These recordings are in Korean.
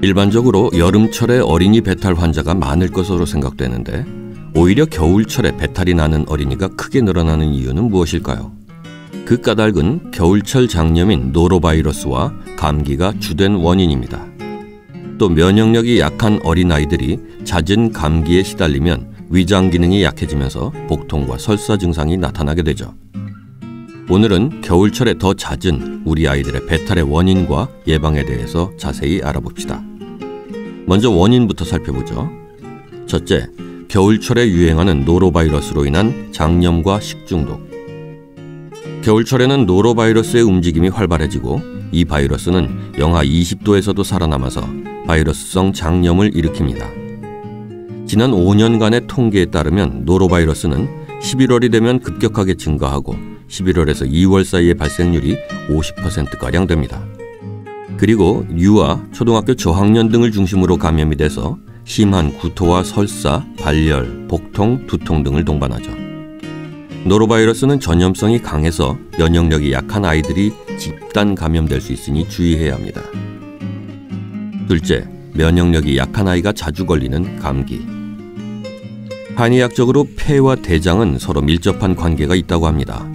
일반적으로 여름철에 어린이 배탈 환자가 많을 것으로 생각되는데 오히려 겨울철에 배탈이 나는 어린이가 크게 늘어나는 이유는 무엇일까요? 그 까닭은 겨울철 장염인 노로바이러스와 감기가 주된 원인입니다. 또 면역력이 약한 어린아이들이 잦은 감기에 시달리면 위장 기능이 약해지면서 복통과 설사 증상이 나타나게 되죠. 오늘은 겨울철에 더 잦은 우리 아이들의 배탈의 원인과 예방에 대해서 자세히 알아봅시다. 먼저 원인부터 살펴보죠. 첫째, 겨울철에 유행하는 노로바이러스로 인한 장염과 식중독. 겨울철에는 노로바이러스의 움직임이 활발해지고 이 바이러스는 영하 20도에서도 살아남아서 바이러스성 장염을 일으킵니다. 지난 5년간의 통계에 따르면 노로바이러스는 11월이 되면 급격하게 증가하고 11월에서 2월 사이의 발생률이 50%가량 됩니다. 그리고 유아, 초등학교 저학년 등을 중심으로 감염이 돼서 심한 구토와 설사, 발열, 복통, 두통 등을 동반하죠. 노로바이러스는 전염성이 강해서 면역력이 약한 아이들이 집단 감염될 수 있으니 주의해야 합니다. 둘째, 면역력이 약한 아이가 자주 걸리는 감기. 한의학적으로 폐와 대장은 서로 밀접한 관계가 있다고 합니다.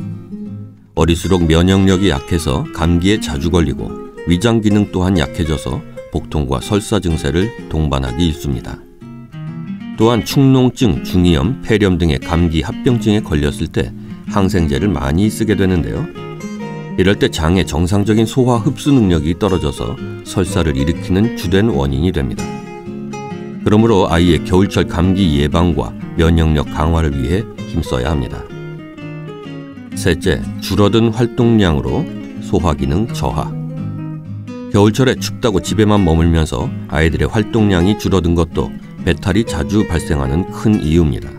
어릴수록 면역력이 약해서 감기에 자주 걸리고 위장 기능 또한 약해져서 복통과 설사 증세를 동반하기 일쑤입니다. 또한 축농증, 중이염, 폐렴 등의 감기 합병증에 걸렸을 때 항생제를 많이 쓰게 되는데요. 이럴 때 장의 정상적인 소화 흡수 능력이 떨어져서 설사를 일으키는 주된 원인이 됩니다. 그러므로 아이의 겨울철 감기 예방과 면역력 강화를 위해 힘써야 합니다. 셋째, 줄어든 활동량으로 소화 기능 저하. 겨울철에 춥다고 집에만 머물면서 아이들의 활동량이 줄어든 것도 배탈이 자주 발생하는 큰 이유입니다.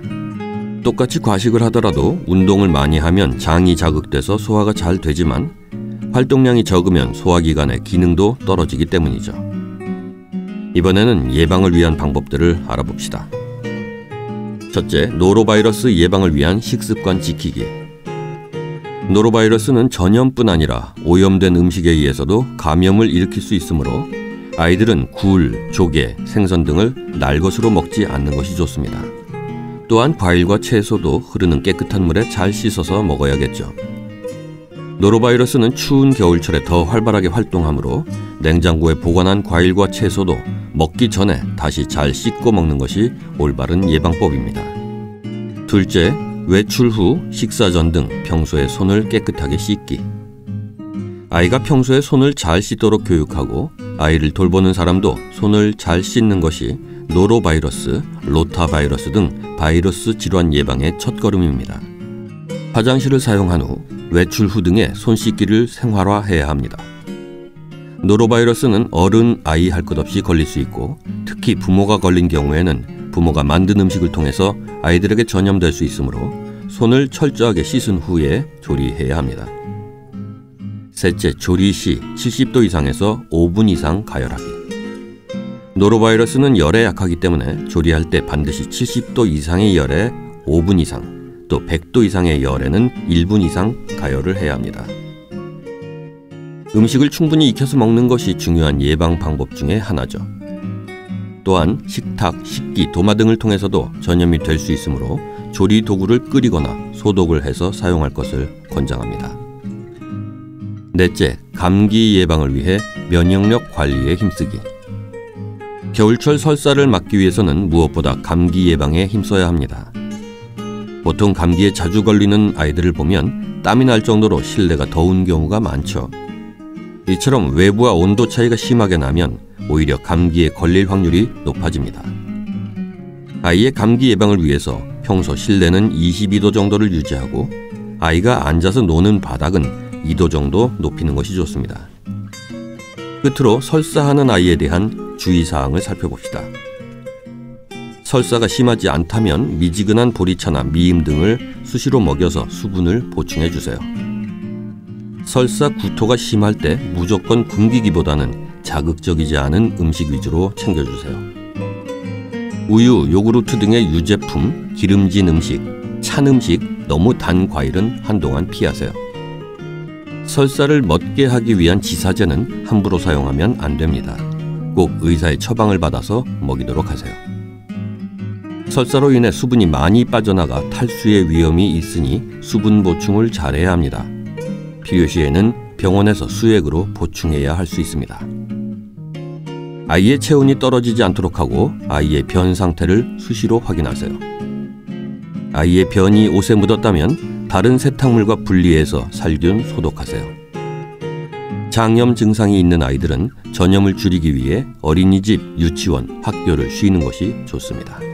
똑같이 과식을 하더라도 운동을 많이 하면 장이 자극돼서 소화가 잘 되지만 활동량이 적으면 소화기관의 기능도 떨어지기 때문이죠. 이번에는 예방을 위한 방법들을 알아봅시다. 첫째, 노로바이러스 예방을 위한 식습관 지키기. 노로바이러스는 전염뿐 아니라 오염된 음식에 의해서도 감염을 일으킬 수 있으므로 아이들은 굴, 조개, 생선 등을 날 것으로 먹지 않는 것이 좋습니다. 또한 과일과 채소도 흐르는 깨끗한 물에 잘 씻어서 먹어야겠죠. 노로바이러스는 추운 겨울철에 더 활발하게 활동하므로 냉장고에 보관한 과일과 채소도 먹기 전에 다시 잘 씻고 먹는 것이 올바른 예방법입니다. 둘째, 외출 후, 식사 전 등 평소에 손을 깨끗하게 씻기. 아이가 평소에 손을 잘 씻도록 교육하고 아이를 돌보는 사람도 손을 잘 씻는 것이 노로바이러스, 로타바이러스 등 바이러스 질환 예방의 첫걸음입니다. 화장실을 사용한 후, 외출 후 등의 손 씻기를 생활화해야 합니다. 노로바이러스는 어른, 아이 할 것 없이 걸릴 수 있고 특히 부모가 걸린 경우에는 부모가 만든 음식을 통해서 아이들에게 전염될 수 있으므로 손을 철저하게 씻은 후에 조리해야 합니다. 셋째, 조리 시 70도 이상에서 5분 이상 가열하기. 노로바이러스는 열에 약하기 때문에 조리할 때 반드시 70도 이상의 열에 5분 이상, 또 100도 이상의 열에는 1분 이상 가열을 해야 합니다. 음식을 충분히 익혀서 먹는 것이 중요한 예방 방법 중에 하나죠. 또한 식탁, 식기, 도마 등을 통해서도 전염이 될 수 있으므로 조리 도구를 끓이거나 소독을 해서 사용할 것을 권장합니다. 넷째, 감기 예방을 위해 면역력 관리에 힘쓰기. 겨울철 설사를 막기 위해서는 무엇보다 감기 예방에 힘써야 합니다. 보통 감기에 자주 걸리는 아이들을 보면 땀이 날 정도로 실내가 더운 경우가 많죠. 이처럼 외부와 온도 차이가 심하게 나면 오히려 감기에 걸릴 확률이 높아집니다. 아이의 감기 예방을 위해서 평소 실내는 22도 정도를 유지하고 아이가 앉아서 노는 바닥은 2도 정도 높이는 것이 좋습니다. 끝으로 설사하는 아이에 대한 주의사항을 살펴봅시다. 설사가 심하지 않다면 미지근한 보리차나 미임 등을 수시로 먹여서 수분을 보충해 주세요. 설사, 구토가 심할 때 무조건 굶기기보다는 자극적이지 않은 음식 위주로 챙겨주세요. 우유, 요구르트 등의 유제품, 기름진 음식, 찬 음식, 너무 단 과일은 한동안 피하세요. 설사를 멎게 하기 위한 지사제는 함부로 사용하면 안 됩니다. 꼭 의사의 처방을 받아서 먹이도록 하세요. 설사로 인해 수분이 많이 빠져나가 탈수의 위험이 있으니 수분 보충을 잘해야 합니다. 필요시에는 병원에서 수액으로 보충해야 할 수 있습니다. 아이의 체온이 떨어지지 않도록 하고 아이의 변 상태를 수시로 확인하세요. 아이의 변이 옷에 묻었다면 다른 세탁물과 분리해서 살균 소독하세요. 장염 증상이 있는 아이들은 전염을 줄이기 위해 어린이집, 유치원, 학교를 쉬는 것이 좋습니다.